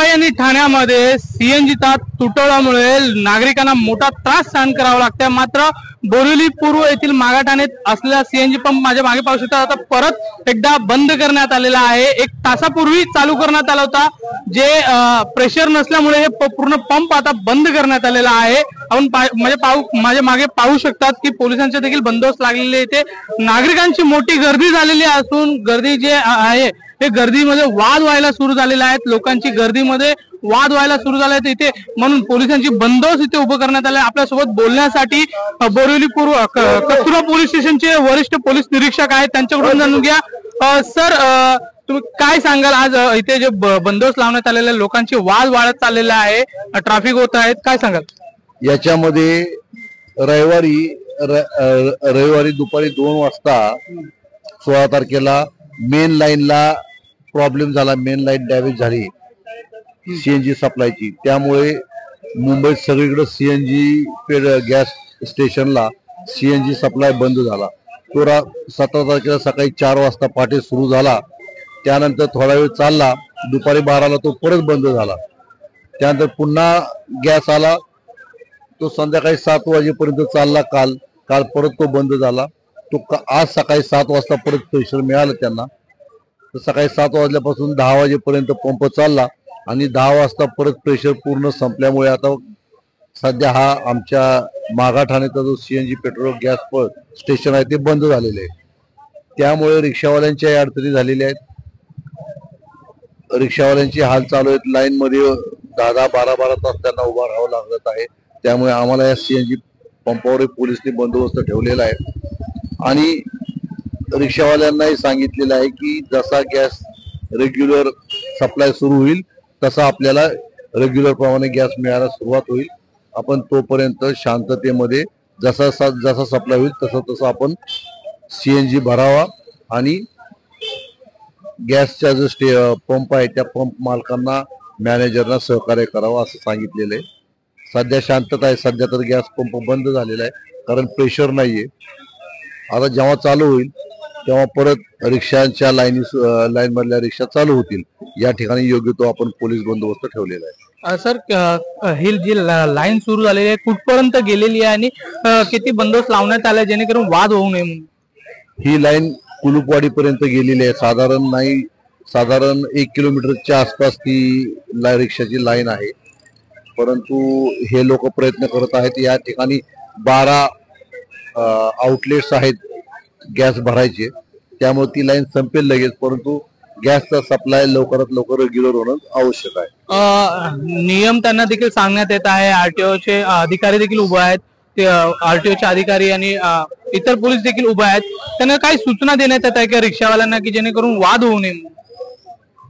मुंबई आणि ठाण्यामध्ये सीएनजीचा तुटवड्यामुळे नागरिकांना मोठा त्रास सहन करावा लागतोय। मात्र बोरिवली पूर्व येथील मागाठाण्यात असलेला सीएनजी पंप माझ्या मागे पाहू शकता आता परत एकदा बंद करण्यात आलेला आहे। एक तासापूर्वी चालू करण्यात आला होता, जे प्रेशर नसल्यामुळे हे पूर्ण पंप आता बंद करण्यात आलेला आहे। आपण माझ्या मागे पाहू शकतात की पोलिसांचे देखील बंदोबस्त लागलेले इथे नागरिकांची मोठी गर्दी झालेली असून गर्दी जे आहे हे गर्दीमध्ये वाद व्हायला सुरू झालेले आहेत। लोकांची गर्दीमध्ये वाद व्हायला सुरू झाले आहेत इथे, म्हणून पोलिसांची बंदोबस्त इथे उभं करण्यात आले। आपल्यासोबत बोलण्यासाठी बोरिवली पूर्व कस्तुरबा पोलीस स्टेशनचे वरिष्ठ पोलीस निरीक्षक आहेत, त्यांच्याकडून जाणून घ्या। सर, तुम्ही काय सांगाल, आज इथे जे बंदोबस्त लावण्यात आलेले लोकांची वाद वाढत चाललेला आहे, ट्रॅफिक होत आहेत, काय सांगाल? याच्यामध्ये रविवारी दुपारी 2 वाजता 16 तारखेला मेन लाईनला प्रॉब्लेम झाला, मेन लाईन डॅमेज झाली सीएनजी सप्लायची। त्यामुळे मुंबईत सगळीकडे सीएनजी गॅस स्टेशनला सीएनजी सप्लाय बंद झाला। तो 17 तारखेला सकाळी 4 वाजता पहाटे सुरू झाला, त्यानंतर थोडा वेळ चालला, दुपारी 12ला तो परत बंद झाला। त्यानंतर पुन्हा गॅस आला, तो संध्याकाळी 7 वाजेपर्यंत चालला। काल परत तो बंद झाला। तो आज सकाळी 7 वाजता परत प्रेशर मिळालं त्यांना, तर सकाळी 7 वाजल्यापासून 10 वाजेपर्यंत पंप चालला आणि 10 वाजता परत प्रेशर पूर्ण संपल्यामुळे आता सध्या हा आमच्या मागाठाण्याचा जो सीएनजी पेट्रोल गॅस स्टेशन आहे ते बंद झालेले आहे। त्यामुळे रिक्षावाल्यांच्या अडचणी झालेल्या आहेत, रिक्षावाल्यांची हाल चालू आहेत। लाईन मध्ये 10-10, 12-12 तास त्यांना उभा राहावं लागत आहे। त्यामुळे आम्हाला या सीएनजी पंपावर पोलिसने बंदोबस्त ठेवलेला आहे आणि रिक्षावाल्यांनाही सांगितलेलं आहे की जसा गॅस रेग्युलर सप्लाय सुरू होईल तसा आपल्याला रेग्युलर प्रमाणे गॅस मिळायला सुरुवात होईल। आपण तोपर्यंत शांततेमध्ये जसा सप्लाय होईल तसं आपण सीएनजी भरावा आणि गॅसचा जो पंप आहे त्या पंप मालकांना मॅनेजरना सहकार्य करावं असं सांगितलेलं आहे। सध्या शांतता आहे, सध्या तर गॅस पंप बंद झालेला आहे कारण प्रेशर नाहीये। आता जेव्हा चालू होईल तेव्हा परत रिक्षांच्या लाईन मधल्या रिक्षा चालू होतील। या ठिकाणी योग्य तो आपण पोलीस बंदोबस्त ठेवलेला आहे। सर, ही जी लाईन सुरू झालेली आहे कुठपर्यंत गेलेली आहे आणि किती बंदोबस्त लावण्यात आला जेणेकरून वाद होऊ नये म्हणून? ही लाईन कुलूपवाडी पर्यंत गेलेली आहे। साधारण 1 किलोमीटरच्या आसपास ती रिक्षाची लाईन आहे, परंतु हे लोक प्रयत्न करत आहेत। या ठिकाणी 12 आउटलेट्स आहेत गॅस भरायचे, त्यामुळे ती लाईन संपेल लगेच, परंतु गॅसचा सप्लाय लवकरात लवकर रेग्युलर होणं आवश्यक आहे। नियम त्यांना देखील सांगण्यात येत आहे, आरटीओचे अधिकारी देखील उभे आहेत, ते आरटीओचे अधिकारी आणि इतर पोलीस देखील उभे आहेत। त्यांना काही सूचना देण्यात येत आहे का रिक्षावाल्यांना की जेणेकरून वाद होऊ नये?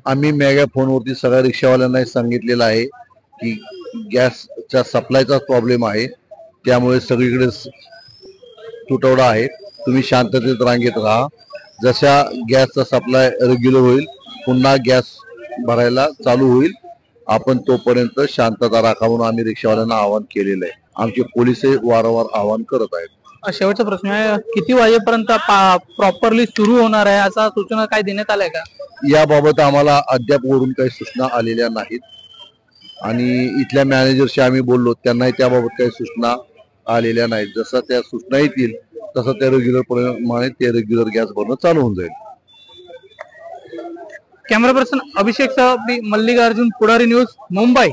आम्ही मेगा फोनवरती सगळ्या रिक्षावाल्यांना सांगितलेलं आहे की गॅसच्या सप्लायचा प्रॉब्लेम आहे, त्यामुळे सगळीकडे तुटवडा आहे। तुम्ही शांततेत रांगेत राहा, जशा गॅसचा सप्लाय रेग्युलर होईल पुन्हा गॅस भरायला चालू होईल, आपण तोपर्यंत शांतता राखा म्हणून आम्ही रिक्षावाल्यांना आवाहन केलेलं आहे। आमचे पोलीसही वारंवार आवाहन करत आहेत। शेवटचा प्रश्न आहे, किती वाजेपर्यंत प्रॉपरली सुरू होणार आहे असा सूचना काय देण्यात आल्या का? याबाबत आम्हाला अद्याप वरून काही सूचना आलेल्या नाहीत आणि इथल्या मॅनेजरशी आम्ही बोललो, त्यांनाही त्याबाबत काही सूचना आलेल्या नाहीत। जसं त्या सूचना येतील तसं त्या रेग्युलर प्रमाणे ते रेग्युलर गॅस भरणं चालू होऊन जाईल। कॅमेरा पर्सन अभिषेक सह मल्लिकार्जुन, पुढारी न्यूज, मुंबई।